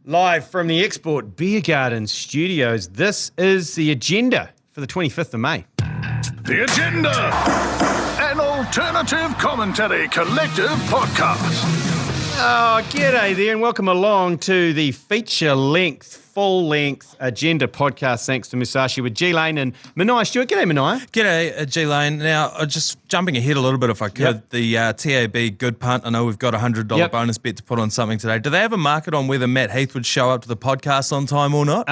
Live from the Export Beer Garden studios, this is the agenda for the 25th of May. The Agenda, an alternative commentary collective podcast. Oh, g'day there, and welcome along to the feature-length, full-length Agenda podcast, thanks to Musashi with G Lane and Manaia Stewart. G'day, Manaia. G'day, G Lane. Now, just jumping ahead a little bit if I could, the TAB Good Punt, I know we've got a $100 bonus bet to put on something today. Do they have a market on whether Matt Heath would show up to the podcast on time or not?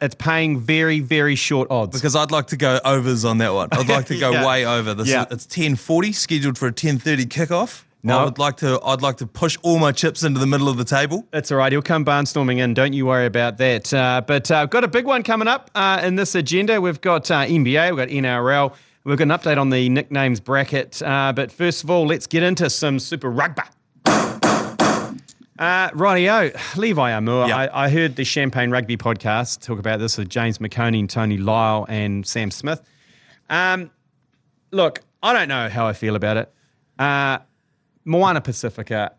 It's paying very, very short odds. Because I'd like to go overs on that one. I'd like to go way over. It's 10:40, scheduled for a 10:30 kickoff. No, I'd like to push all my chips into the middle of the table. That's all right. He'll come barnstorming in. Don't you worry about that. But I've got a big one coming up in this agenda. We've got NBA, we've got NRL. We've got an update on the nicknames bracket. But first of all, let's get into some Super Rugby. Rightio, Levi Aumua. Yep. I heard the Champagne Rugby podcast talk about this with James McConey and Tony Lyle and Sam Smith. Look, I don't know how I feel about it. Moana Pacifica,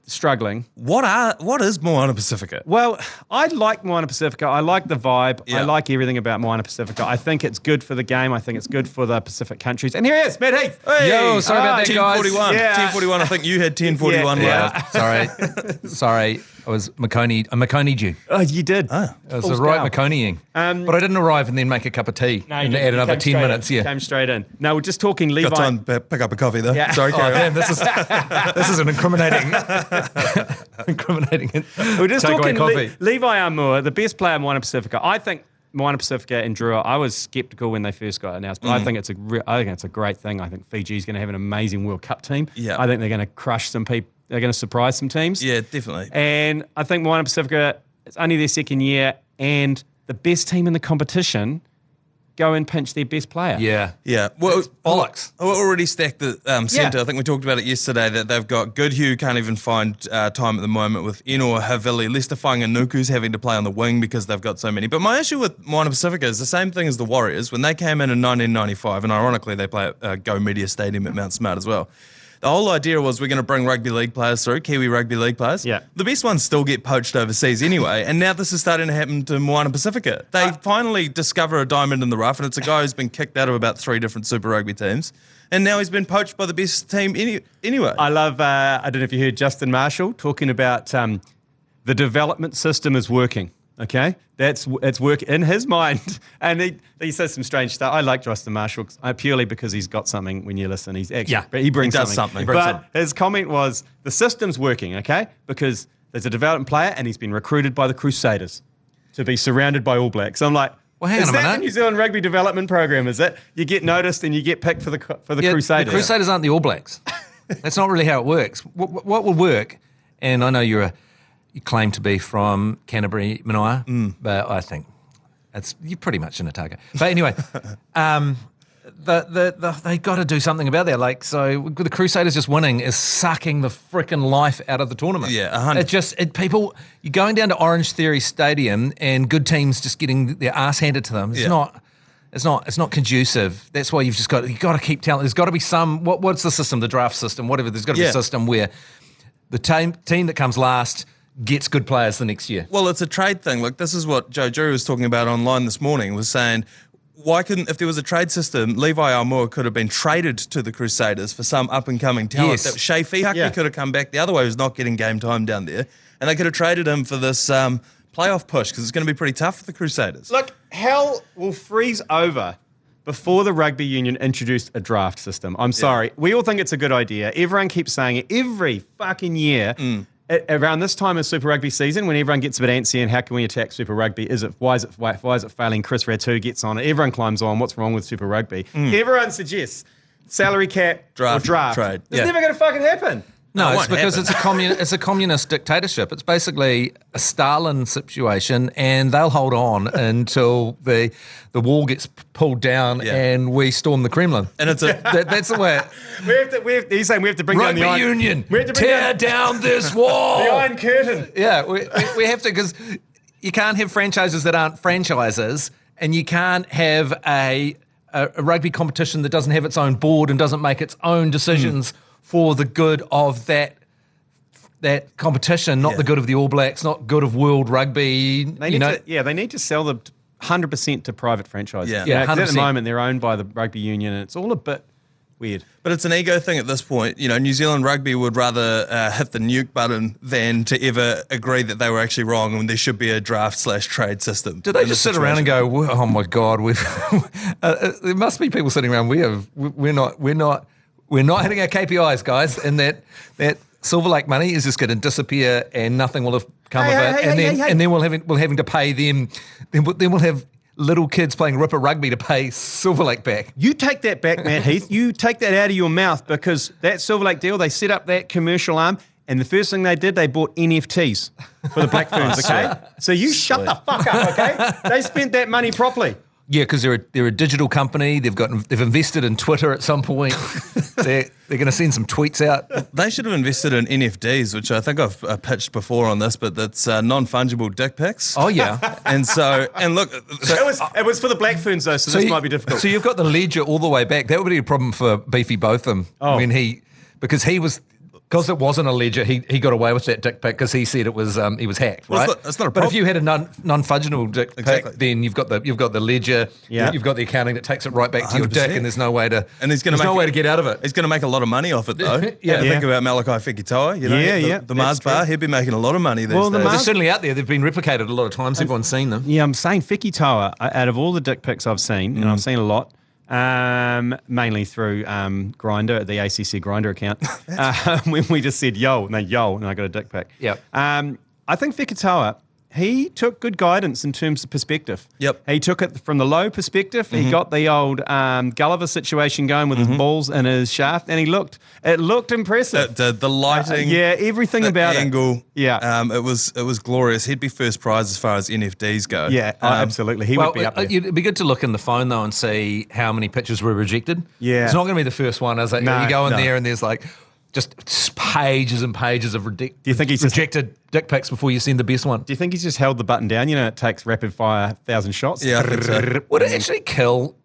struggling. What is Moana Pacifica? Well, I like Moana Pacifica. I like the vibe. Yeah. I like everything about Moana Pacifica. I think it's good for the game. I think it's good for the Pacific countries. And here he is, Matt Heath. Hey. Yo, sorry about that, guys. 10:41. Yeah. 10:41. I think you had 10:41 left. Sorry. I was Maconi due. Oh, you did. It was the right Maconiing. But I didn't arrive and then make a cup of tea and add another 10 minutes. Came straight in. No, we're just talking Levi. Got time to pick up a coffee there. Yeah. Sorry, carry on. This is an incriminating We're just takeaway talking coffee. Levi Aumua, the best player in Moana Pacifica. I think Moana Pacifica and Drua, I was sceptical when they first got announced, but I think it's a great thing. I think Fiji's going to have an amazing World Cup team. Yeah. I think they're going to crush some people. They're going to surprise some teams. Yeah, definitely. And I think Moana Pacifica, it's only their second year, and the best team in the competition go and pinch their best player. Yeah. Yeah. Well, bollocks. We're already stacked at centre. I think we talked about it yesterday that they've got Goodhue can't even find time at the moment with Eno Havili. Lester Whanganuku's having to play on the wing because they've got so many. But my issue with Moana Pacifica is the same thing as the Warriors. When they came in 1995, and ironically they play at Go Media Stadium at Mount Smart as well. The whole idea was we're going to bring rugby league players through, Kiwi rugby league players. Yeah. The best ones still get poached overseas anyway, and now this is starting to happen to Moana Pacifica. They finally discover a diamond in the rough, and it's a guy who's been kicked out of about 3 different Super Rugby teams, and now he's been poached by the best team anyway. I love, I don't know if you heard Justin Marshall talking about the development system is working. Okay, it's working in his mind, and he says some strange stuff. I like Justin Marshall purely because he's got something. When you listen, he brings something. But his comment was the system's working, okay, because there's a development player and he's been recruited by the Crusaders to be surrounded by All Blacks. I'm like, well, hang on a is that minute. the New Zealand rugby development program? Is it you get noticed and you get picked for the Crusaders? The Crusaders aren't the All Blacks. That's not really how it works. What will work, and I know you claim to be from Canterbury, Manaia, but I think you're pretty much in Otago. But anyway, they got to do something about that. Like, so the Crusaders just winning is sucking the freaking life out of the tournament. Yeah, 100. People, you're going down to Orange Theory Stadium and good teams just getting their ass handed to them. It's not conducive. That's why you've got to keep telling. There's got to be some. What's the system? The draft system, whatever. There's got to be a system where the team that comes last gets good players the next year. Well, it's a trade thing. Like, this is what Joe Jury was talking about online this morning, was saying, if there was a trade system, Levi Aumua could have been traded to the Crusaders for some up-and-coming talent. Yes. Shea Fihaki could have come back the other way, who's not getting game time down there, and they could have traded him for this playoff push, because it's going to be pretty tough for the Crusaders. Look, hell will freeze over before the rugby union introduced a draft system. I'm sorry. We all think it's a good idea. Everyone keeps saying it every fucking year. Around this time of Super Rugby season, when everyone gets a bit antsy and how can we attack Super Rugby? Why is it failing? Chris Ratu gets on it. Everyone climbs on. What's wrong with Super Rugby? Everyone suggests salary cap or draft. Trade. It's never going to fucking happen. No, it it's won't because happen. it's a communist dictatorship. It's basically a Stalin situation, and they'll hold on until the wall gets pulled down and we storm the Kremlin. And it's that's the way. He's saying we have to bring down Rugby the Iron Union, We have to bring tear down this wall. the Iron Curtain. Yeah, we have to, because you can't have franchises that aren't franchises, and you can't have a rugby competition that doesn't have its own board and doesn't make its own decisions for the good of that that competition, not the good of the All Blacks, not good of world rugby. They need to sell them 100% to private franchises. Yeah, 'cause at the 100%. moment they're owned by the rugby union, and it's all a bit weird. But it's an ego thing at this point. New Zealand rugby would rather hit the nuke button than to ever agree that they were actually wrong and there should be a draft/trade system. Do they just sit around and go, "Oh my God, there must be people sitting around. We're not hitting our KPIs, guys, and that Silver Lake money is just going to disappear and nothing will have come of it, and then we're having to pay them. Then we'll have little kids playing Ripper Rugby to pay Silver Lake back." You take that back, Matt Heath. You take that out of your mouth, because that Silver Lake deal, they set up that commercial arm, and the first thing they did, they bought NFTs for the Black Ferns, okay? So you shut the fuck up, okay? They spent that money properly. Yeah, because they're a digital company. They've invested in Twitter at some point. they're going to send some tweets out. They should have invested in NFTs, which I think I've pitched before on this, but that's non-fungible dick pics. Oh yeah, and look, It was for the Black Ferns though, so this might be difficult. So you've got the ledger all the way back. That would be a problem for Beefy Botham because it wasn't a ledger, he got away with that dick pic because he said it was he was hacked, right? That's not a problem. But if you had a non-fungible dick pic, then you've got the ledger, Yeah. you've got the accounting that takes it right back to your 100%. dick, and there's no way to to get out of it. He's going to make a lot of money off it, though. Yeah. Think about Malachi Fekitoa. The Mars that's bar. true. He'd be making a lot of money these days. They're certainly out there. They've been replicated a lot of times. Everyone's seen them. Yeah, I'm saying Fekitoa, out of all the dick pics I've seen, and I've seen a lot, mainly through Grindr, the ACC Grindr account, when we just said yo, and I got a dick pic. Yep. I think Fekitoa, he took good guidance in terms of perspective. Yep. He took it from the low perspective. He got the old Gulliver situation going with his balls in his shaft, and it looked impressive. The lighting, everything the about angle, it. Yeah. it was glorious. He'd be first prize as far as NFTs go. Yeah, absolutely. He would be up there. It'd be good to look in the phone though and see how many pictures were rejected. Yeah. It's not going to be the first one, is it? No, you go in no. there and there's like just pages and pages of Do you think he's just- rejected dick pics before you send the best one. Do you think he's just held the button down? It takes rapid fire 1,000 shots. Yeah, I think so. Would it actually kill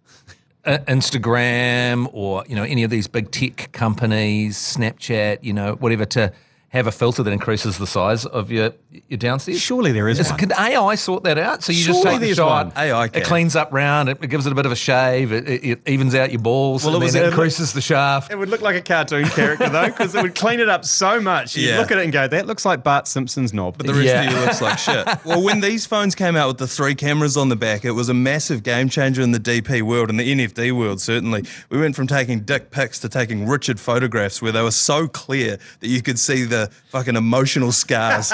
Instagram or any of these big tech companies, Snapchat, whatever, to have a filter that increases the size of your downstairs? Surely there is one. Can AI sort that out? So you just Surely take the there's shot, one. AI it can. cleans up round, it gives it a bit of a shave, it evens out your balls, Well, and it then it was- increases the shaft. It would look like a cartoon character, though, because it would clean it up so much. You'd Yeah. look at it and go, that looks like Bart Simpson's knob. But the rest Yeah. of you looks like shit. Well, when these phones came out with the 3 cameras on the back, it was a massive game changer in the DP world, and the NFT world, certainly. We went from taking dick pics to taking Richard photographs where they were so clear that you could see the fucking emotional scars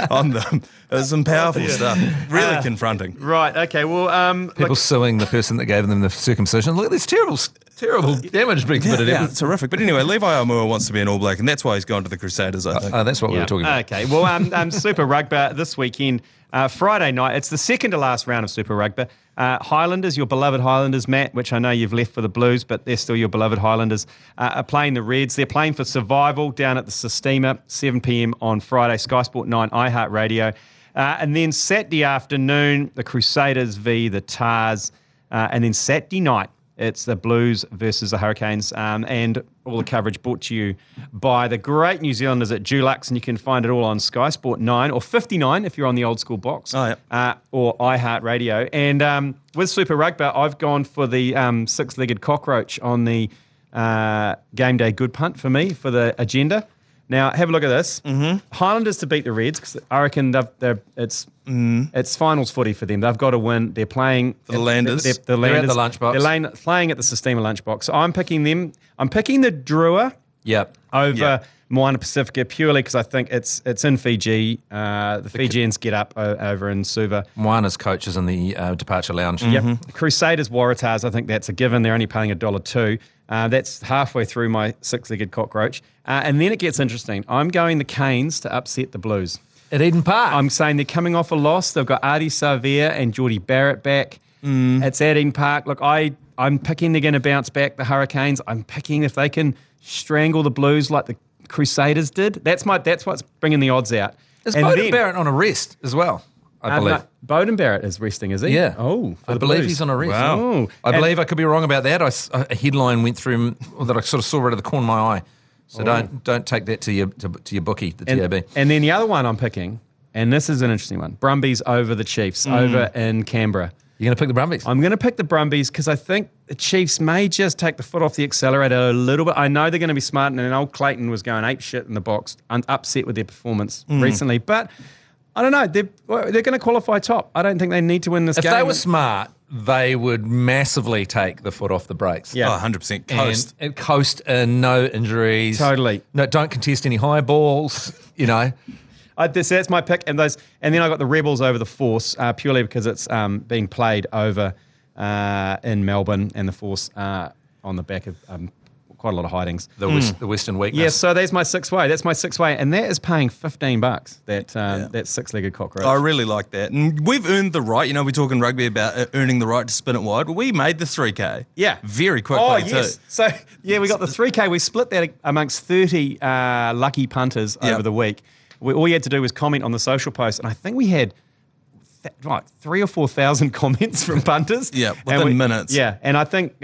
on them. It was some powerful stuff. Really confronting. Right, okay, well... People suing the person that gave them the circumcision. Look at this terrible damage being committed. Yeah, it's horrific. But anyway, Levi Aumua wants to be an All Black, and that's why he's gone to the Crusaders, I think. That's what we were talking about. Okay, well, Super Rugby this weekend, Friday night, it's the second to last round of Super Rugby. Highlanders, your beloved Highlanders, Matt, which I know you've left for the Blues, but they're still your beloved Highlanders, are playing the Reds. They're playing for survival down at the Sistema, 7 p.m. on Friday, Sky Sport 9, iHeartradio. And then Saturday afternoon, the Crusaders v. the Tars. And then Saturday night, it's the Blues versus the Hurricanes. And all the coverage brought to you by the great New Zealanders at Dulux. And you can find it all on Sky Sport 9 or 59 if you're on the old school box. Oh, yeah. Or iHeartradio. And with Super Rugby, I've gone for the six-legged cockroach on the game day good punt for me for the agenda. Now, have a look at this. Mm-hmm. Highlanders to beat the Reds, because I reckon it's finals footy for them. They've got to win. They're playing... The Landers. They're at the lunchbox. They're playing at the Sistema lunchbox. So I'm picking them. I'm picking the Drua Yep. over Moana Pacifica purely because I think it's in Fiji. The Fijians get up over in Suva. Moana's coach is in the departure lounge. Yep. Crusaders Waratahs, I think that's a given. They're only paying $1.02. That's halfway through my six-legged cockroach. And then it gets interesting. I'm going the Canes to upset the Blues. At Eden Park. I'm saying they're coming off a loss. They've got Artie Savia and Geordie Barrett back. It's at Eden Park. Look, I'm picking they're going to bounce back, the Hurricanes. I'm picking if they can strangle the Blues like the Crusaders did. That's what's bringing the odds out. Is And Bowden then- Barrett on a rest as well, I believe? no, Bowden Barrett is resting, is he? Yeah. Oh, for I the believe Blues. he's on a rest. Wow. Oh. I believe I could be wrong about that. A headline went through that I sort of saw right at the corner of my eye. So don't take that to your bookie, the TAB. And then the other one I'm picking, and this is an interesting one, Brumbies over the Chiefs, over in Canberra. You're going to pick the Brumbies? I'm going to pick the Brumbies because I think the Chiefs may just take the foot off the accelerator a little bit. I know they're going to be smart, and old Clayton was going ape shit in the box, upset with their performance recently. But I don't know. They're going to qualify top. I don't think they need to win this game. If they were smart, they would massively take the foot off the brakes. Yeah. 100% coast. And coast and no injuries. Totally. No, don't contest any high balls, That's my pick, and then I got the Rebels over the Force purely because it's being played over in Melbourne, and the Force on the back of quite a lot of hidings. The Western weakness. Yeah, so that's my six-way. That's my six-way, and that is paying $15. That six-legged cockroach. I really like that, and we've earned the right. We're talking rugby about earning the right to spin it wide. Well, we made the 3K. Yeah, very quickly. Oh yes. Too. So we got the 3K. We split that amongst 30 lucky punters over the week. All you had to do was comment on the social post, and I think we had 3,000 or 4,000 comments from punters. Yeah, within minutes. Yeah, and I think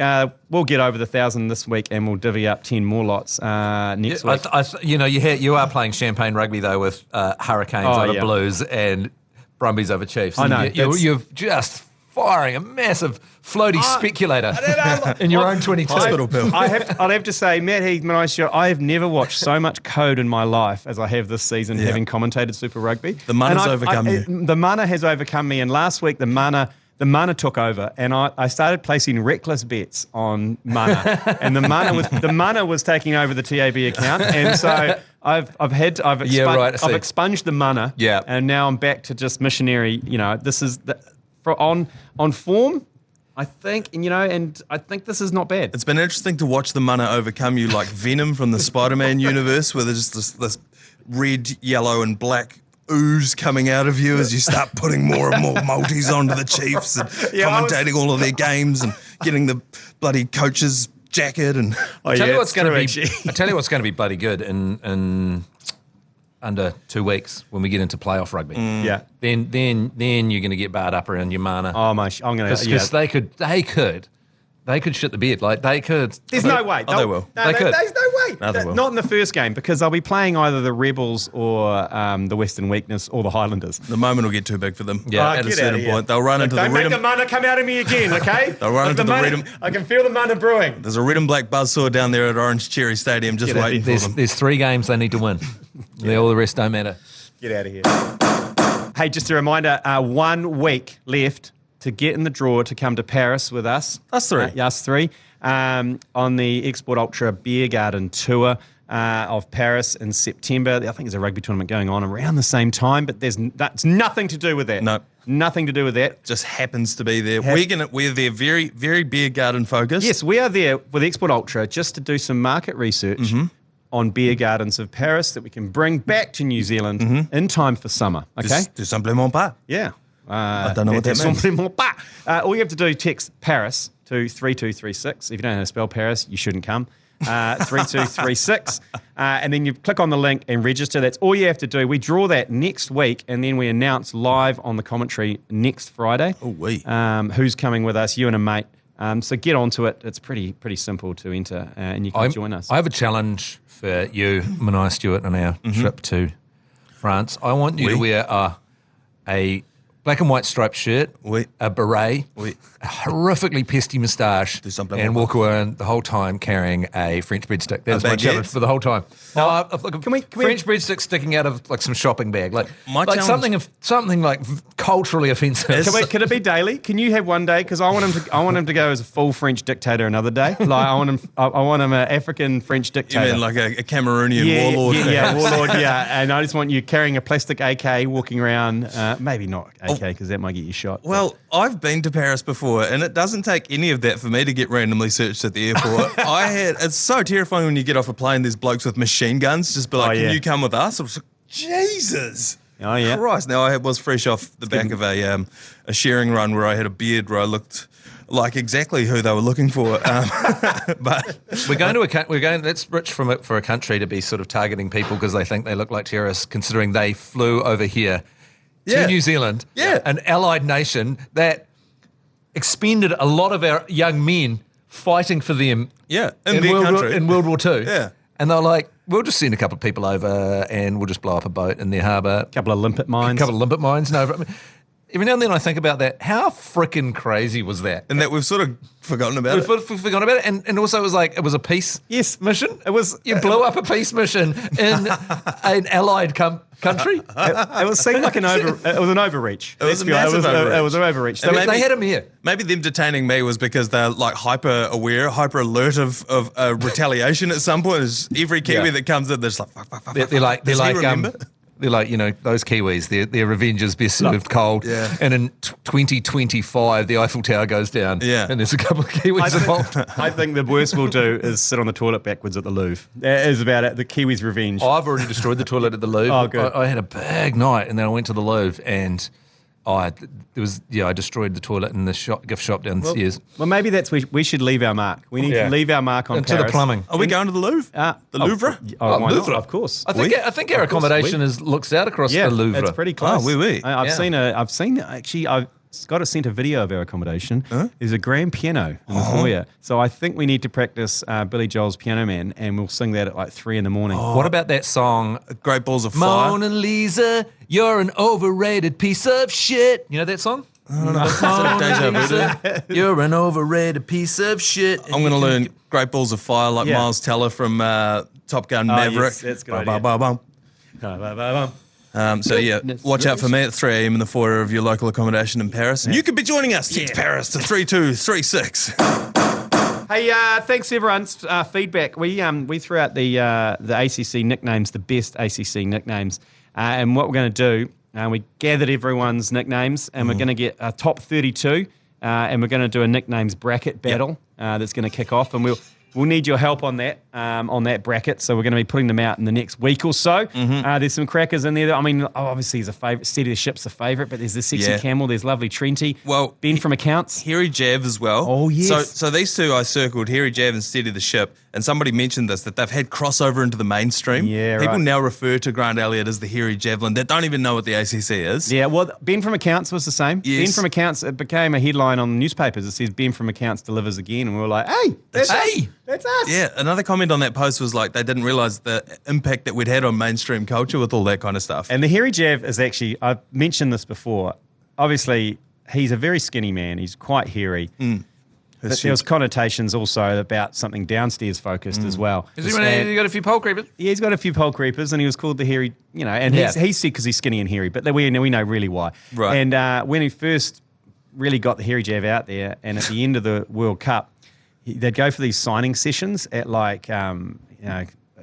we'll get over the 1,000 this week, and we'll divvy up 10 more lots next week. You are playing champagne rugby though with Hurricanes over Blues and Brumbies over Chiefs. I know. You're just firing a massive floaty speculator in your own 22. Hospital pill. I'd have to say, Matt Heath Manaia Stewart, I have never watched so much code in my life as I have this season, having commentated Super Rugby. The mana's overcome you. The mana has overcome me, and last week the mana took over, and I started placing reckless bets on mana, and the mana was taking over the TAB account, and so I've expunged the mana, and now I'm back to just missionary. This is on form. I think, and I think this is not bad. It's been interesting to watch the mana overcome you like Venom from the Spider-Man universe, where there's just this red, yellow, and black ooze coming out of you as you start putting more and more multis onto the Chiefs and commentating all of their games and getting the bloody coach's jacket. And I tell you what's going to be bloody good in under 2 weeks when we get into playoff rugby. Yeah. Then you're going to get barred up around your mana. Oh my! I'm going to because they could shit the bed. Like they could. There's no way. They will. No, could. There's no way. No, they will. Not in the first game because they'll be playing either the Rebels or the Western Weakness or the Highlanders. The moment will get too big for them. Yeah. At a certain point, they'll run into the red. Don't make the mana come out of me again, okay? They'll run into the red. I can feel the mana brewing. There's a red and black buzzsaw down there at Orange Cherry Stadium just waiting for them. There's 3 games they need to win. All the rest don't matter. Get out of here. Hey, just a reminder, 1 week left to get in the draw to come to Paris with us. Us three. Us three. On the Export Ultra Beer Garden Tour of Paris in September. I think there's a rugby tournament going on around the same time, but that's nothing to do with that. No. Nothing to do with that. Just happens to be there. We're there very, very beer garden focused. Yes, we are there with Export Ultra just to do some market research on beer gardens of Paris that we can bring back to New Zealand in time for summer. Okay? Du simplement pas. Yeah. I don't know what that means. All you have to do, text Paris to 3236. If you don't know how to spell Paris, you shouldn't come. 3236. And then you click on the link and register. That's all you have to do. We draw that next week, and then we announce live on the commentary next Friday. Who's coming with us, you and a mate. So get onto it. It's pretty simple to enter, and you can join us. I have a challenge for you, Manaia Stewart, on our trip to France. I want you to wear a black and white striped shirt, a beret, a horrifically pesty moustache, and walk around the whole time carrying a French breadstick. That's my challenge for the whole time. No, French breadstick sticking out of like some shopping bag, like something like culturally offensive. Can it be daily? Can you have one day? Because I want him to go as a full French dictator another day. Like I want him an African French dictator. You mean like a Cameroonian warlord? Yeah, warlord. Yeah, and I just want you carrying a plastic AK, walking around. Maybe not AK because that might get you shot. Well, I've been to Paris before, and it doesn't take any of that for me to get randomly searched at the airport. It's so terrifying when you get off a plane. There's blokes with machine guns. Just be like, "Can you come with us?" I was like, Jesus. Oh yeah. Christ. Now I was fresh off the back of a sharing run where I had a beard where I looked like exactly who they were looking for. But we're going. That's rich for a country to be sort of targeting people because they think they look like terrorists, considering they flew over here to New Zealand, an allied nation that expended a lot of our young men fighting for them in their country. in World War II. Yeah. And they're like, we'll just send a couple of people over and we'll just blow up a boat in their harbour. A couple of limpet mines. No, but every now and then I think about that. How freaking crazy was that? And that we've sort of forgotten about it. We've forgotten about it. And also it was like, it was a peace mission. It was. You blew up a peace mission in an allied country. It was seemed like it was an overreach. It was a massive overreach. It was an overreach. So They had him here. Maybe them detaining me was because they're like hyper aware, hyper alert of retaliation at some point. There's every Kiwi that comes in, they're just like, fuck. They're like, Does he remember? They're like, those Kiwis, their revenge is best served cold. Yeah. And in 2025, the Eiffel Tower goes down. Yeah. And there's a couple of Kiwis involved. I think the worst we'll do is sit on the toilet backwards at the Louvre. That is about it. The Kiwis' revenge. I've already destroyed the toilet at the Louvre. Oh, good. I had a big night, and then I went to the Louvre, and I destroyed the toilet in the gift shop downstairs. Well, maybe that's we should leave our mark. We need to leave our mark on Into Paris. the plumbing. Are we going to the Louvre? The Louvre? Why Louvre. not? Of course. I think our accommodation looks out across the Louvre. It's pretty close. Oh, oui. I've seen actually. I've got sent a video of our accommodation. There's a grand piano in the foyer, so I think we need to practice Billy Joel's Piano Man, and we'll sing that at like 3 a.m. What about that song, Great Balls of Fire. Mona Lisa, you're an overrated piece of shit? You know that song? I don't know. Deja vu. You're an overrated piece of shit. I'm going to learn Great Balls of Fire like Miles Teller from Top Gun Maverick. Yes, that's a good Ba-ba-ba-bum. Watch out for me at 3 a.m. in the foyer of your local accommodation in Paris. And you could be joining us. Text Paris to 3236. Hey, thanks everyone's feedback. We threw out the ACC nicknames, the best ACC nicknames, and what we're going to do, we gathered everyone's nicknames, and we're going to get a top 32, and we're going to do a nicknames bracket battle that's going to kick off, and we'll need your help on that bracket. So we're going to be putting them out in the next week or so. There's some crackers in there. I mean, obviously he's a favourite. Steady the Ship's a favourite, but there's the Sexy Camel. There's Lovely Trenty. Well, Ben from Accounts. Harry Jav as well. Oh, yes. So these two I circled, Harry Jav and Steady the Ship, and somebody mentioned this, that they've had crossover into the mainstream. Yeah, People right. now refer to Grant Elliott as the Harry Javelin that don't even know what the ACC is. Yeah, well, Ben from Accounts was the same. Yes. Ben from Accounts, it became a headline on the newspapers. It says Ben from Accounts delivers again, and we were like, hey, that's us. Yeah, another comment on that post was like they didn't realise the impact that we'd had on mainstream culture with all that kind of stuff. And the Harry Jav is actually, I've mentioned this before, obviously he's a very skinny man. He's quite hairy. But there was connotations also about something downstairs focused as well. Has he got a few pole creepers? Yeah, he's got a few pole creepers, and he was called the hairy, and he's sick because he's skinny and hairy, but we know really why. Right. And when he first really got the Harry Jav out there, and at the end of the World Cup, they'd go for these signing sessions at like,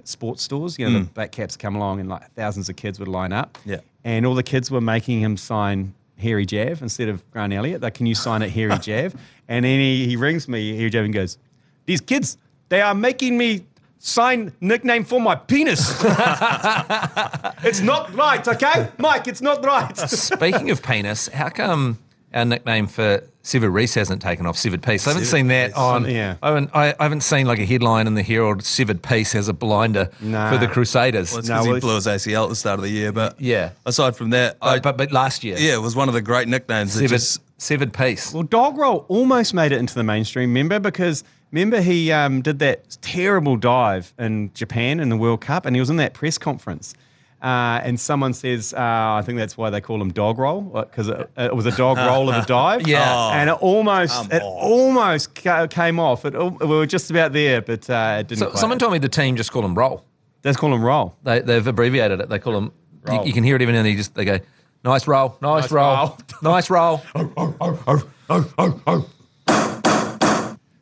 sports stores. The Black Caps come along, and like thousands of kids would line up. Yeah. And all the kids were making him sign Harry Jav instead of Grant Elliott. Like, can you sign it Harry Jav? And then he rings me, Harry Jav, and goes, these kids, they are making me sign nickname for my penis. It's not right, okay? Mike, it's not right. Speaking of penis, how come our nickname for Severed Reese hasn't taken off, Severed Piece? I haven't seen that on. Yeah. I haven't seen like a headline in the Herald, Severed Piece has a blinder for the Crusaders. Well, it's because he blew his ACL at the start of the year, but aside from that, but last year, it was one of the great nicknames. Severed Piece. Well, Dog Roll almost made it into the mainstream, because he did that terrible dive in Japan in the World Cup, and he was in that press conference. And someone says, I think that's why they call him Dog Roll, because it was a dog roll of a dive. And it almost came off. We were just about there, but it didn't. Someone told me the team just call him Roll. Let's call him Roll. They've abbreviated it. They call him. Roll. You can hear it even, and they go, nice roll, nice roll, nice roll.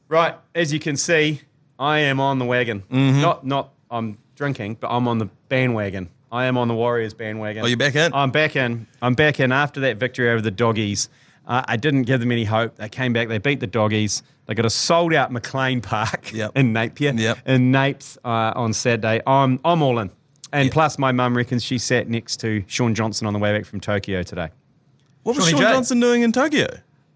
Right, as you can see, I am on the wagon. Not I'm drinking, but I'm on the bandwagon. I am on the Warriors bandwagon. Oh, you're back in? I'm back in after that victory over the Doggies. I didn't give them any hope. They came back. They beat the Doggies. They got a sold-out McLean Park in Napier, in Napes on Saturday. I'm all in. And plus, my mum reckons she sat next to Shaun Johnson on the way back from Tokyo today. What was Shaun Johnson doing in Tokyo?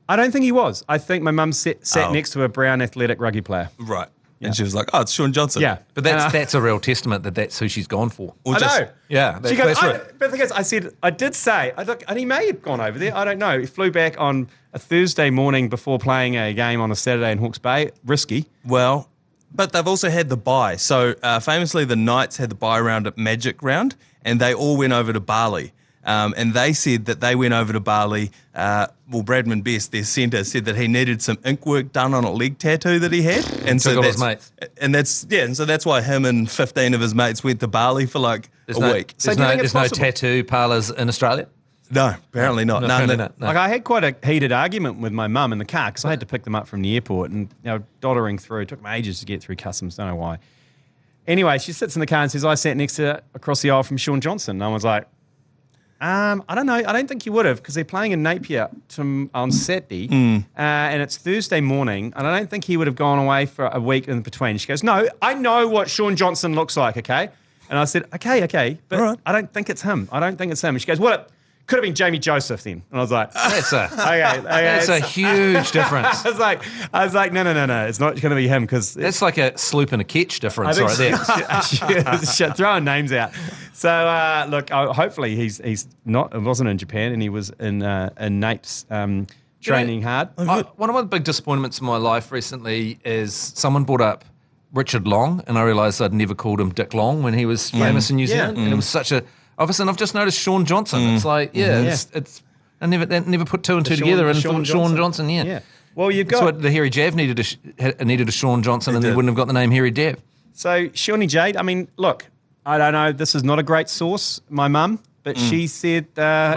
I don't think he was. I think my mum sat next to a brown athletic rugby player. Right. And she was like, oh, it's Shaun Johnson. Yeah. But that's a real testament that that's who she's gone for. I know. Yeah. She goes, that's right. But the thing is, I did say, and he may have gone over there. I don't know. He flew back on a Thursday morning before playing a game on a Saturday in Hawke's Bay. Risky. Well, But they've also had the bye. So famously, the Knights had the bye round at Magic Round, and they all went over to Bali. And they said that they went over to Bali. Bradman Best, their centre, said that he needed some ink work done on a leg tattoo that he had. And so his mates. And so that's why him and 15 of his mates went to Bali for like a week. There's no tattoo parlours in Australia? No, apparently not. No. Like I had quite a heated argument with my mum in the car because I had to pick them up from the airport and doddering through. It took me ages to get through customs. Don't know why. Anyway, she sits in the car and says, I sat next to her across the aisle from Shaun Johnson. And I was like, I don't know. I don't think you would have because they're playing in Napier on Saturday and it's Thursday morning and I don't think he would have gone away for a week in between. She goes, no, I know what Shaun Johnson looks like, okay? And I said, okay, but right. I don't think it's him. And she goes, well, could have been Jamie Joseph then. And I was like, that's that's a huge difference. I was like, no, it's not going to be him because that's like a sloop and a catch difference right there. Throwing names out. So look, hopefully he's not. It wasn't in Japan, and he was in Nate's training hard. One of my big disappointments in my life recently is someone brought up Richard Long, and I realised I'd never called him Dick Long when he was famous in New Zealand, and it was such a. Obviously, and I've just noticed Shaun Johnson. It's like, it's I never put two and two together and thought Shaun Johnson. Yeah. Well, you've got that's what the Hairy Jav needed a Shaun Johnson, and they wouldn't have got the name Hairy Jav. So Shawnee Jade, I mean, look, I don't know. This is not a great source, my mum, but she said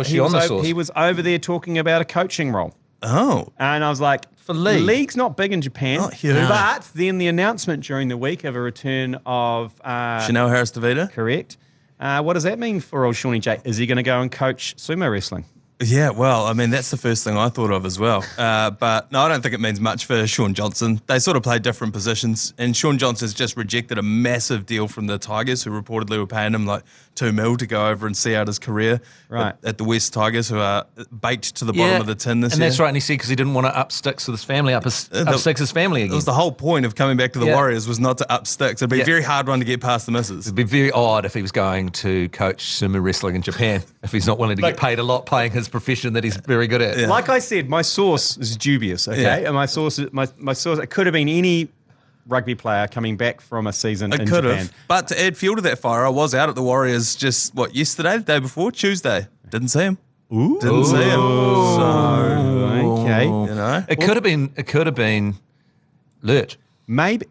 he was over there talking about a coaching role. Oh, and I was like, for league. The league's not big in Japan, not huge. But then the announcement during the week of a return of Chanel Harris-Davida. Correct. What does that mean for old Shawnee J? Is he going to go and coach sumo wrestling? Yeah, well, I mean, that's the first thing I thought of as well. But no, I don't think it means much for Shaun Johnson. They sort of play different positions, and Shaun Johnson's just rejected a massive deal from the Tigers, who reportedly were paying him like $2 million to go over and see out his career at the West Tigers, who are baked to the bottom of the tin this year. And that's right, and he said because he didn't want to up sticks with his family, up sticks his family again. It was the whole point of coming back to the Warriors was not to up sticks. It'd be a very hard one to get past the misses. It'd be very odd if he was going to coach sumo wrestling in Japan, if he's not willing to get paid a lot playing his profession that he's very good at. Yeah. Like I said, my source is dubious, okay? Yeah. And my source, it could have been any rugby player coming back from a season in Japan. But to add fuel to that fire, I was out at the Warriors just, yesterday, the day before, Tuesday. Didn't see him. Ooh. Didn't see him. So, okay. You know. It could have been Lurch. Maybe.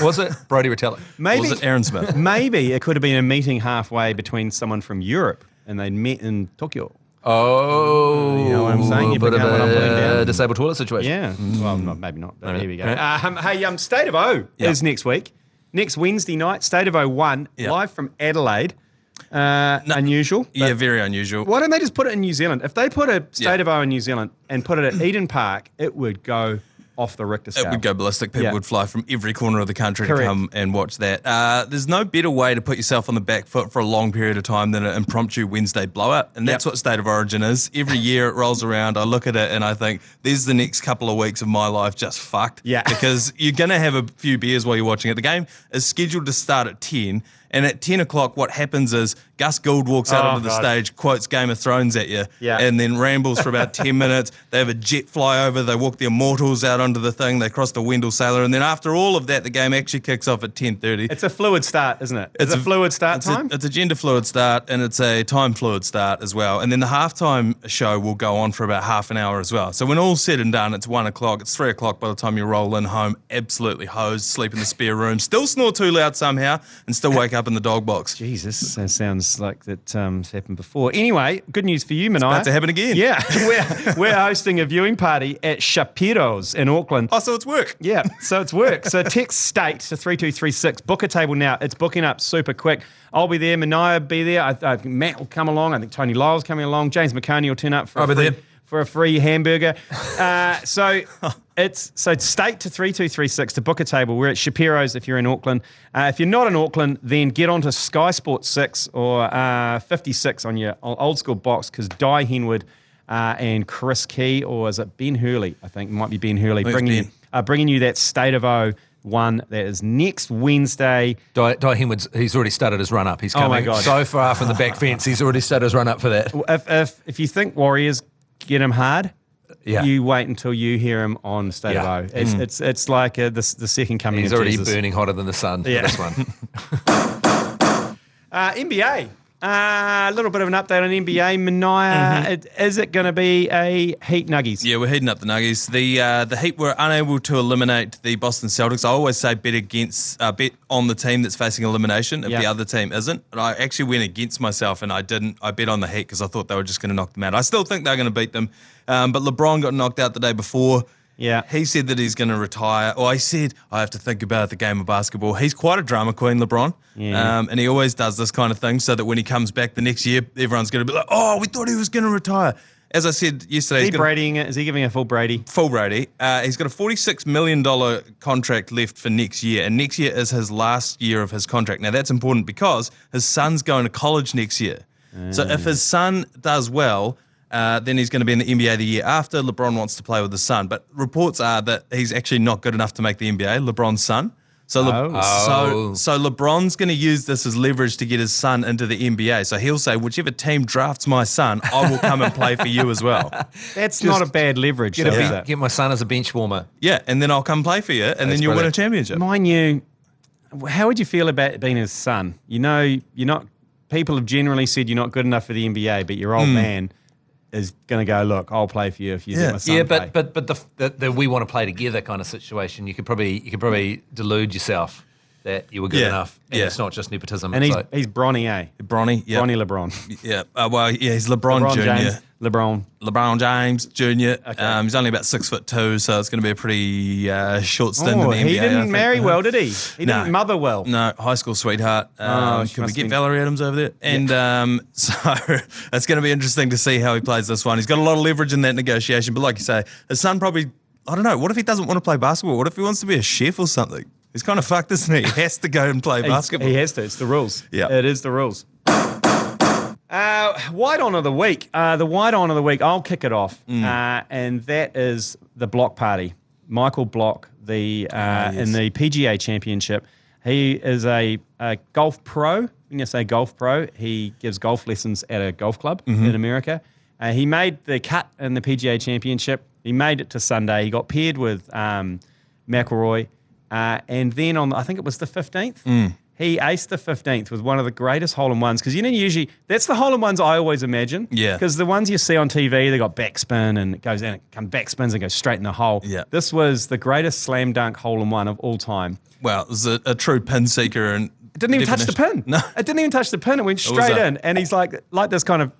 Was it Brodie Retallick? Maybe. Was it Aaron Smith? Maybe it could have been a meeting halfway between someone from Europe and they'd met in Tokyo. Oh, you know what I'm saying? You bit of a disabled toilet situation. Yeah. Well, maybe not. But here we go. Hey, State of O is next week. Next Wednesday night, State of O 1, live from Adelaide. Unusual. Yeah, very unusual. Why don't they just put it in New Zealand? If they put a State of O in New Zealand and put it at Eden Park, it would go off the Richter scale. It would go ballistic. People would fly from every corner of the country to come and watch that. There's no better way to put yourself on the back foot for a long period of time than an impromptu Wednesday blowout, and that's what State of Origin is. Every year it rolls around, I look at it and I think, there's the next couple of weeks of my life just fucked. Yeah. Because you're going to have a few beers while you're watching it. The game is scheduled to start at 10, and at 10 o'clock, what happens is Gus Gould walks out onto the stage, quotes Game of Thrones at you, and then rambles for about 10 minutes. They have a jet fly over. They walk the Immortals out onto the thing. They cross the Wendell Sailor. And then after all of that, the game actually kicks off at 10:30. It's a fluid start, isn't it? It's a fluid start time? It's a gender fluid start, and it's a time fluid start as well. And then the halftime show will go on for about half an hour as well. So when all's said and done, it's 1 o'clock. It's 3 o'clock by the time you roll in home, absolutely hosed, sleep in the spare room, still snore too loud somehow, and still wake up in the dog box. Jesus, that sounds like that's happened before. Anyway, good news for you, Manaia. It's about to happen again. Yeah, we're hosting a viewing party at Shapiro's in Auckland. Oh, so it's work. Yeah, so it's work. So text STATE to 3236. Book a table now. It's booking up super quick. I'll be there. Manaia will be there. I think Matt will come along. I think Tony Lyle's coming along. James McConey will turn up for a free hamburger. So it's STATE to 3236 to book a table. We're at Shapiro's if you're in Auckland. If you're not in Auckland, then get onto Sky Sports 6 or 56 on your old school box, because Di Henwood and Chris Key, or is it Ben Hurley? I think it might be Ben Hurley, bringing you that State of O one that is next Wednesday. Di Henwood's, he's already started his run-up. He's coming so far from the back fence. He's already started his run-up for that. If you think Warriors get him hard, you wait until you hear him on State of O. It's like the second coming He's of already Jesus. burning hotter than the sun for this one. NBA. A little bit of an update on NBA. Manaia, is it going to be a Heat Nuggies? Yeah, we're heating up the Nuggies. The Heat were unable to eliminate the Boston Celtics. I always say bet on the team that's facing elimination if the other team isn't. And I actually went against myself and I didn't. I bet on the Heat because I thought they were just going to knock them out. I still think they're going to beat them. But LeBron got knocked out the day before. Yeah. He said that he's going to retire. Or he said, I have to think about the game of basketball. He's quite a drama queen, LeBron. Yeah. And he always does this kind of thing so that when he comes back the next year, everyone's going to be like, oh, we thought he was going to retire. As I said yesterday, Is he Bradying it? Is he giving a full Brady? Full Brady. He's got a $46 million contract left for next year, and next year is his last year of his contract. Now, that's important because his son's going to college next year. So if his son does well, then he's going to be in the NBA the year after. LeBron wants to play with his son. But reports are that he's actually not good enough to make the NBA, LeBron's son. So LeBron's going to use this as leverage to get his son into the NBA. So he'll say, whichever team drafts my son, I will come and play for you as well. That's not a bad leverage. Get my son as a bench warmer. Yeah, and then I'll come play for you, and then you'll win a championship. Mind you, how would you feel about being his son? You know, you're not. People have generally said you're not good enough for the NBA, but your old man is going to go, look, I'll play for you if you let my son play. But the we want to play together kind of situation, you could probably delude yourself that you were good enough. And it's not just nepotism. And he's Bronny, eh? Bronny, yeah. Bronny LeBron. Yeah. He's LeBron Jr. James, LeBron James Jr. Okay. He's only about 6'2", so it's going to be a pretty short stint in the NBA. He didn't marry well, did he? He didn't mother well. No, high school sweetheart. Can we get Valerie Adams over there? And so it's going to be interesting to see how he plays this one. He's got a lot of leverage in that negotiation, but like you say, his son probably, I don't know, what if he doesn't want to play basketball? What if he wants to be a chef or something? He's kind of fucked, isn't he? He has to go and play basketball. He has to. It's the rules. Yeah. It is the rules. White on of the week. The white on of the week, I'll kick it off. And that is the Block Party. Michael Block, in the PGA Championship. He is a golf pro. When you say golf pro, he gives golf lessons at a golf club in America. He made the cut in the PGA Championship. He made it to Sunday. He got paired with McIlroy. And then on, I think it was the 15th, he aced the 15th with one of the greatest hole-in-ones. Because, usually, that's the hole-in-ones I always imagine. Yeah. Because the ones you see on TV, they got backspin and it goes and it comes backspins and goes straight in the hole. Yeah. This was the greatest slam dunk hole-in-one of all time. Well, it was a true pin seeker. And it didn't even touch the pin. No. It didn't even touch the pin. It went straight in. And he's like this kind of,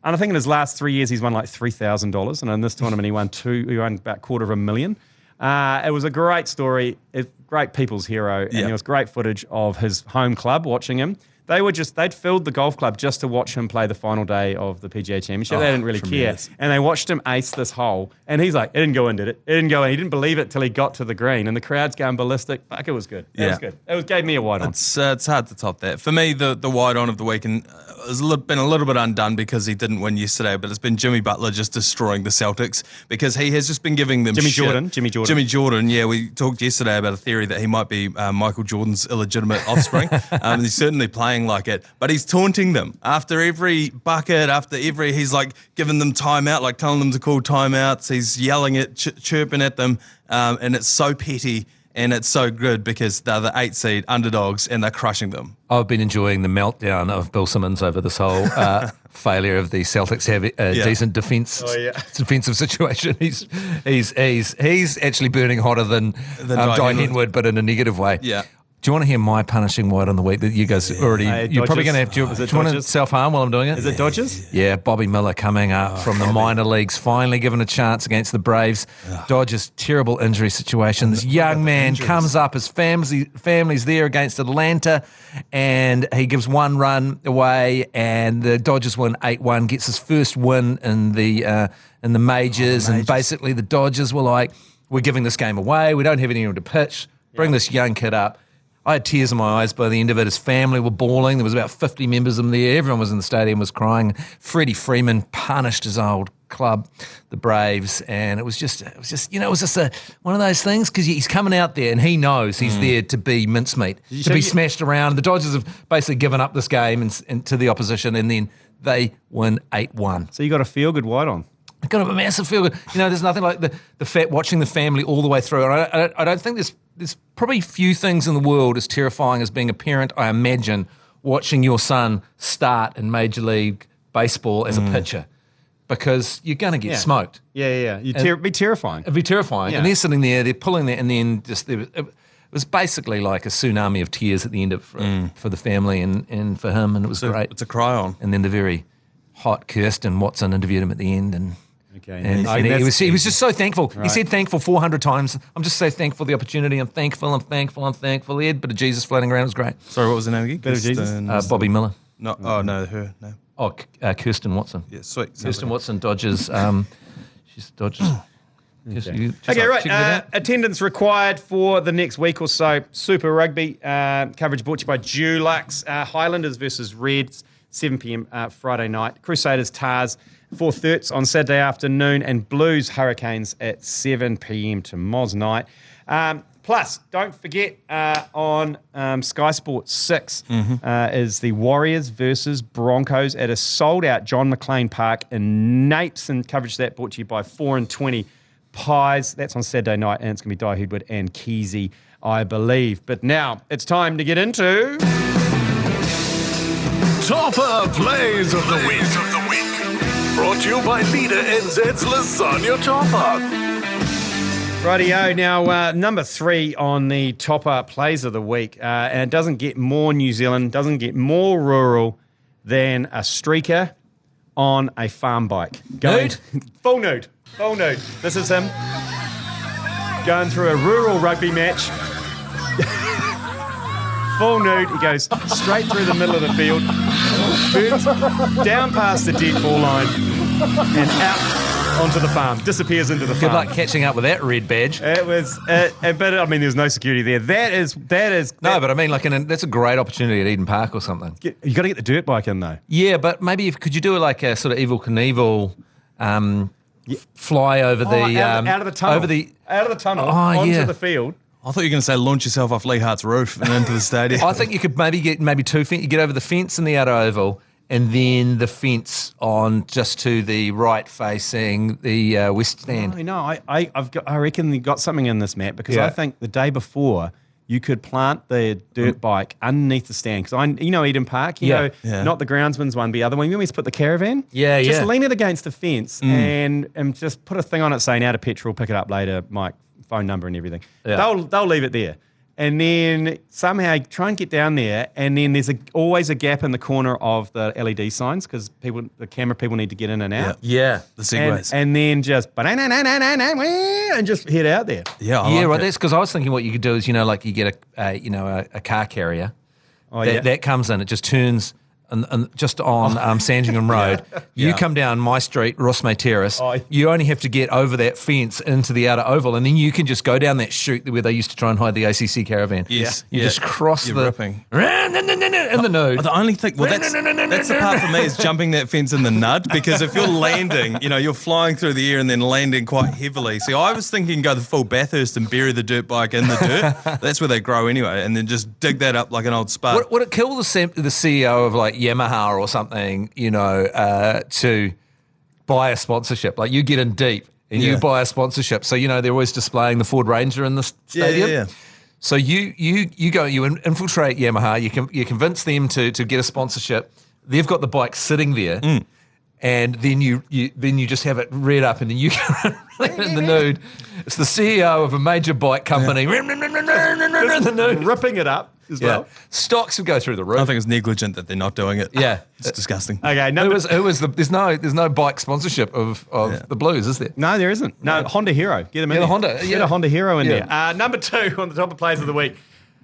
and I think in his last 3 years, he's won like $3,000. And in this tournament, he won about $250,000. It was a great story, great people's hero, and there was great footage of his home club watching him. They'd filled the golf club just to watch him play the final day of the PGA Championship. They didn't really care. And they watched him ace this hole. And he's like, it didn't go in, did it? It didn't go in. He didn't believe it till he got to the green. And the crowd's going ballistic. Fuck, it was good. It was good. It gave me a white on. It's hard to top that. For me, the white on of the week, and has been a little bit undone because he didn't win yesterday, but it's been Jimmy Butler just destroying the Celtics because he has just been giving them Jimmy Jimmy Jordan, yeah. We talked yesterday about a theory that he might be Michael Jordan's illegitimate offspring. He's certainly playing like it, but he's taunting them after every bucket, he's like giving them timeout, like telling them to call timeouts. He's yelling at, chirping at them, and it's so petty. And it's so good because they're the 8 seed underdogs and they're crushing them. I've been enjoying the meltdown of Bill Simmons over this whole failure of the Celtics have a decent defensive situation. He's actually burning hotter than Di Henwood, but in a negative way. Yeah. Do you want to hear my punishing white on the week that you guys already... you're probably going to have to... Do you want to self-harm while I'm doing it? Is it Dodgers? Yeah, Bobby Miller coming up from the minor leagues, finally given a chance against the Braves. Dodgers, terrible injury situation. This young man comes up, his family's there against Atlanta, and he gives one run away, and the Dodgers win 8-1, gets his first win in the majors, and basically the Dodgers were like, we're giving this game away, we don't have anyone to pitch, bring this young kid up. I had tears in my eyes by the end of it. His family were bawling. There was about 50 members of them there. Everyone was in the stadium, was crying. Freddie Freeman punished his old club, the Braves, and it was just one of those things because he's coming out there and he knows he's there to be mincemeat, to be smashed around. The Dodgers have basically given up this game and to the opposition, and then they win 8-1. So you got a feel-good white on. Kind of a massive feel good. There's nothing like the watching the family all the way through. And I don't think there's probably few things in the world as terrifying as being a parent, I imagine, watching your son start in Major League Baseball as a pitcher. Because you're going to get smoked. Yeah. It'd be terrifying. It'd be terrifying. Yeah. And they're sitting there, they're pulling that, and then it was basically like a tsunami of tears at the end for the family and for him, and it was great. It's a cry on. And then the very hot Kirsten Watson interviewed him at the end, and he was just so thankful. Right. He said thankful 400 times. I'm just so thankful for the opportunity. I'm thankful. He had a bit of Jesus floating around. It was great. Sorry, what was the name again? Bit of Jesus? Bobby Miller. No, her name. Oh, Kirsten Watson. Yeah, sweet. Kirsten Watson dodges. She's dodges. Okay, right. Attendance required for the next week or so. Super Rugby coverage brought to you by Dulux. Highlanders versus Reds, 7 p.m. Friday night. Crusaders Tars, 4:30 on Saturday afternoon, and Blues Hurricanes at 7 p.m. to Moz night. Plus, don't forget on Sky Sports 6 is the Warriors versus Broncos at a sold-out John McLean Park in Napes, and coverage of that brought to you by 4 and 20 Pies. That's on Saturday night, and it's going to be Di Hoodwood and Keezy, I believe. But now it's time to get into Topper Plays of the Week. Brought to you by Leader NZ's Lasagna Topper. Rightio. Now, number 3 on the Topper Plays of the Week, and it doesn't get more New Zealand, doesn't get more rural than a streaker on a farm bike. Nude? Full nude. This is him going through a rural rugby match. Full nude. He goes straight through the middle of the field, burns down past the dead ball line, and out onto the farm, disappears into the farm. Good luck catching up with that red badge. It was, but I mean, there's no security there. That is. No, but I mean, that's a great opportunity at Eden Park or something. You got to get the dirt bike in though. Yeah, but maybe could you do like a sort of Evel Knievel fly over the out of the tunnel onto the field. I thought you were going to say launch yourself off Lee Hart's roof and into the stadium. I think you could maybe get 2 feet. You get over the fence in the outer oval, and then the fence on just to the right facing the west stand. I reckon you got something in this, Matt, because I think the day before you could plant the dirt bike underneath the stand. Because Eden Park, not the groundsman's one, but the other one. We used to put the caravan. Just lean it against the fence and just put a thing on it saying out of petrol, pick it up later, Mike, phone number and everything. Yeah. They'll leave it there. And then somehow try and get down there, and then there's always a gap in the corner of the LED signs because the camera people need to get in and out. Yeah, the segways. And then just and just head out there. Right. That's because I was thinking what you could do is you get a car carrier that comes in, it just turns. And just on Sandringham Road, you come down my street, Rossmay Terrace. You only have to get over that fence into the outer oval, and then you can just go down that chute where they used to try and hide the ACC caravan. Yes, you just cross You're ripping. In the nude. The only thing, that's the part for me is jumping that fence in the nud, because if you're landing, you're flying through the air and then landing quite heavily. See, I was thinking go the full Bathurst and bury the dirt bike in the dirt. That's where they grow anyway, and then just dig that up like an old spud. Would it kill the CEO of like Yamaha or something, to buy a sponsorship? Like you get in deep and you buy a sponsorship. So, they're always displaying the Ford Ranger in the stadium. Yeah. So you go, you infiltrate Yamaha, you convince them to get a sponsorship. They've got the bike sitting there. And then you just have it read up, and then you go in the nude. It's the CEO of a major bike company in the nude, ripping it up as well. Stocks would go through the roof. I think it's negligent that they're not doing it. Yeah, it's disgusting. Okay, there's no bike sponsorship of the Blues, is there? No, there isn't. No, Honda Hero. Get them in. The Honda. Get a Honda Hero in there. Number 2 on the top of plays of the week.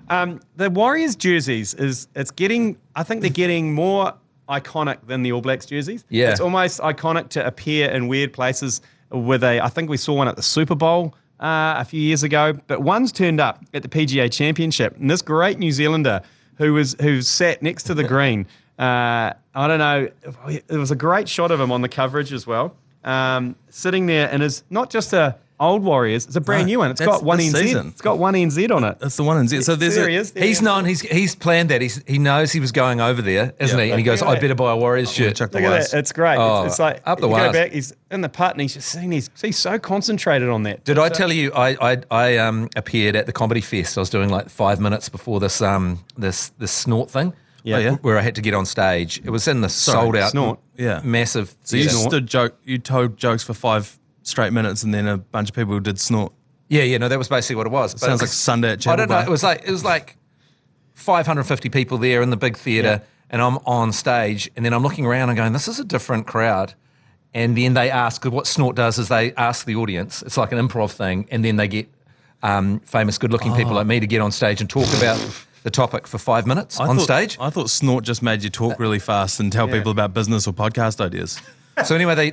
The Warriors jerseys they're getting more iconic than the All Blacks jerseys. Yeah. It's almost iconic to appear in weird places I think we saw one at the Super Bowl a few years ago, but one's turned up at the PGA Championship, and this great New Zealander who sat next to the green, I don't know, it was a great shot of him on the coverage as well, sitting there, and is not just a old Warriors. It's a brand new one. It's got one NZ. Season. It's got one NZ on it. That's the one NZ. So there's There he is. There he He's is. known. He's planned that. He knows he was going over there, isn't he? And he goes, Look at I better buy a Warriors shirt. chuck the Look at wires. that. It's great. Oh, it's like up the you go wires. back. He's in the putt and he's just sitting. He's so concentrated on that. Did I tell you I appeared at the Comedy Fest? I was doing like 5 minutes before this snort thing. Yeah. Yeah. Where I had to get on stage. It was in the sold out snort. Yeah. massive. So you Snort. you told jokes for 5 straight minutes, and then a bunch of people did snort. Yeah, no, that was basically what it was. But Sounds it like was- Sunday at Chapel I don't know. Bar. It was like 550 people there in the big theatre, and I'm on stage, and then I'm looking around and going, this is a different crowd. And then they ask, what Snort does is they ask the audience, it's like an improv thing, and then they get famous, good-looking people like me to get on stage and talk about the topic for 5 minutes on stage. I thought snort just made you talk really fast and tell people about business or podcast ideas. So anyway,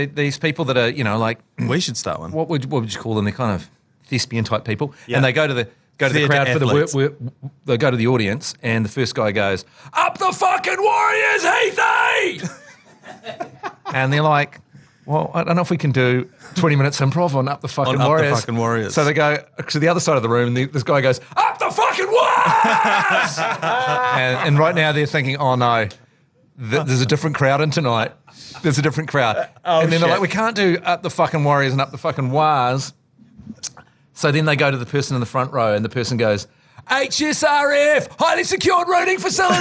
these people that are, like, We should start one. what would you call them? They're kind of thespian type people, Yeah. and they go to the Theatre crowd athletes. for they go to the audience, and the first guy goes, "Up the fucking Warriors, Heathy!" And they're like, "Well, I don't know if we can do 20 minutes improv on Up the fucking On Up the Warriors." Fucking Warriors. So they go to the other side of the room, and this guy goes, "Up the fucking Warriors!" and right now they're thinking, "Oh no, there's a different crowd in tonight. There's a different crowd." And then they're like, "We can't do Up the fucking Warriors and Up the fucking Wars." So then they go to the person in the front row, and the person goes, "HSRF, highly secured routing facility."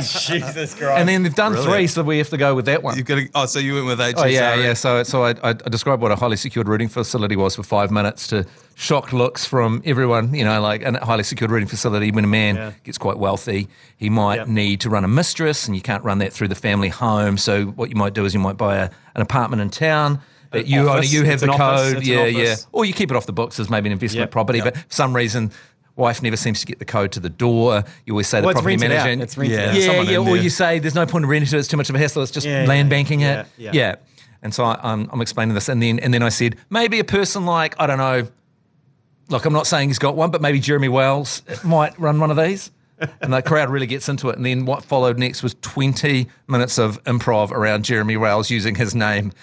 Jesus Christ. And then they've done Brilliant. 3, so we have to go with that one. You've got to, so you went with HSR. Oh, yeah. So I described what a highly secured routing facility was for 5 minutes to shock looks from everyone. Like a highly secured routing facility, when a man gets quite wealthy, he might need to run a mistress, and you can't run that through the family home. So what you might do is you might buy an apartment in town. That you office. only have It's the an office. code, It's an office. or you keep it off the books as maybe an investment Yep. property. Yep. But for some reason, wife never seems to get the code to the door. You always say the Well, it's property rented out. manager, It's rented Yeah. out. Yeah. Someone in or there. you say there's no point in renting it. It's too much of a hassle. It's just Yeah, land yeah, banking it. yeah. And so I'm explaining this, and then I said maybe a person like, I don't know. Look, I'm not saying he's got one, but maybe Jeremy Wells might run one of these. And the crowd really gets into it. And then what followed next was 20 minutes of improv around Jeremy Wells using his name,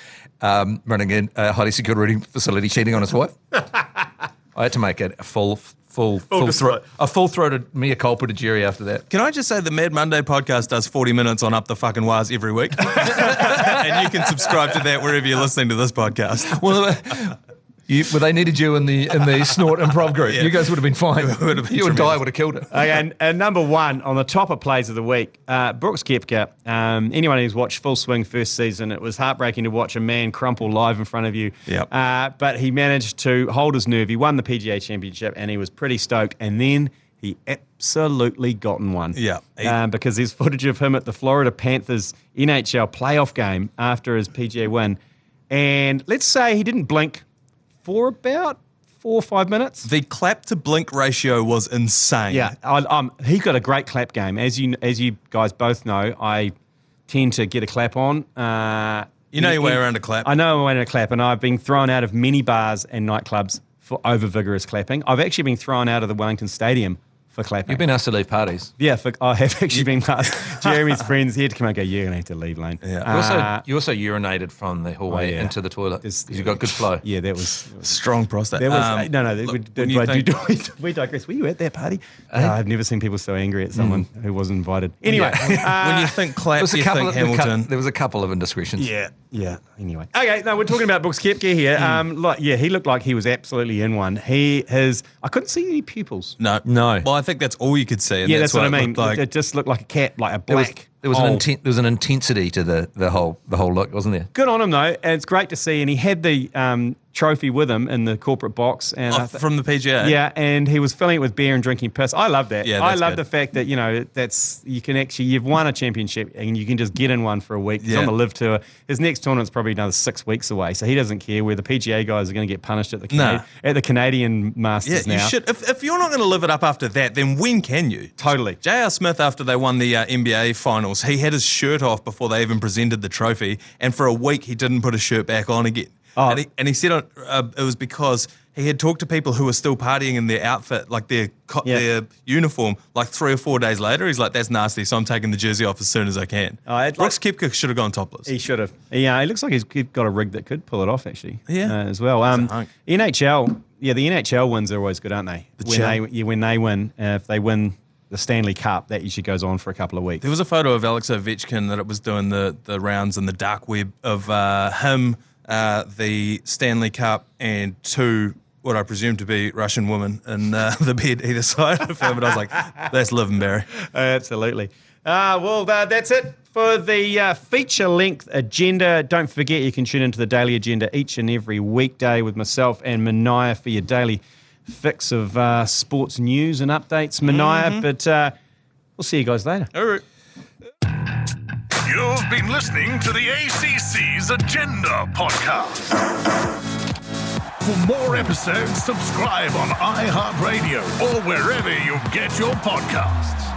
running a highly secured routing facility, cheating on his wife. I had to make it a full-throated mea culpa to Jerry after that. Can I just say the Mad Monday podcast does 40 minutes on Up the Fucking Wires every week? And you can subscribe to that wherever you're listening to this podcast. Well, they needed you in the Snort improv group. You guys would have been fine. You and Di would have killed it. Okay, and number 1 on the top of plays of the week, Brooks Koepka. Anyone who's watched Full Swing first season, it was heartbreaking to watch a man crumple live in front of you. Yep. But he managed to hold his nerve. He won the PGA Championship, and he was pretty stoked. And then he absolutely gotten one. Yeah. Because there's footage of him at the Florida Panthers NHL playoff game after his PGA win. And let's say he didn't blink for about 4 or 5 minutes. The clap to blink ratio was insane. Yeah, he got a great clap game. As you guys both know, I tend to get a clap on. You know your way around a clap. I know my way around a clap, and I've been thrown out of many bars and nightclubs for over vigorous clapping. I've actually been thrown out of the Wellington Stadium for clapping. You've been asked to leave parties. Yeah, I have actually been past Jeremy's friends. He had to come and go, you're going to have to leave, Lane. Yeah. You also urinated from the hallway into the toilet because you got good flow. Yeah, that was... Strong prostate. There was we digress. Were you at that party? I've never seen people so angry at someone who wasn't invited. Anyway, when you think clap, you think Hamilton. There was a couple of indiscretions. Yeah. Anyway, okay. No, we're talking about Brooks Koepka here. He looked like he was absolutely in one. I couldn't see any pupils. No. Well, I think that's all you could see. And That's what I it mean. looked like. It just looked like a cat, like a black. There was hole. there was an intensity to the whole look, wasn't there? Good on him though, and it's great to see. And he had the trophy with him in the corporate box, and From the PGA. yeah, and he was filling it with beer and drinking piss. I love that. Yeah, I that's love good. the fact that you've won a championship and you can just get in one for a week. He's on the Live Tour. His next tournament's probably another 6 weeks away, so he doesn't care where the PGA guys are going to get punished at the Canadian Masters Yeah, now. you should. If you're not going to live it up after that, then when can you? Totally. J.R. Smith, after they won the NBA finals, he had his shirt off before they even presented the trophy, and for a week he didn't put his shirt back on again. Oh. And he said it was because he had talked to people who were still partying in their outfit, like their uniform, like 3 or 4 days later. He's like, that's nasty, so I'm taking the jersey off as soon as I can. Brooks Koepka should have gone topless. He should have. Yeah, it looks like he's got a rig that could pull it off, actually. Yeah. As well. NHL, the NHL wins are always good, aren't they? When they win, if they win the Stanley Cup, that usually goes on for a couple of weeks. There was a photo of Alex Ovechkin that it was doing the rounds in the dark web of him, the Stanley Cup, and 2 what I presume to be Russian women in the bed either side of him. And I was like, that's living, Barry. Absolutely. That's it for the feature-length agenda. Don't forget you can tune into the Daily Agenda each and every weekday with myself and Manaia for your daily fix of sports news and updates, Manaia. But we'll see you guys later. All right. You've been listening to the ACC's Agenda podcast. For more episodes, subscribe on iHeartradio or wherever you get your podcasts.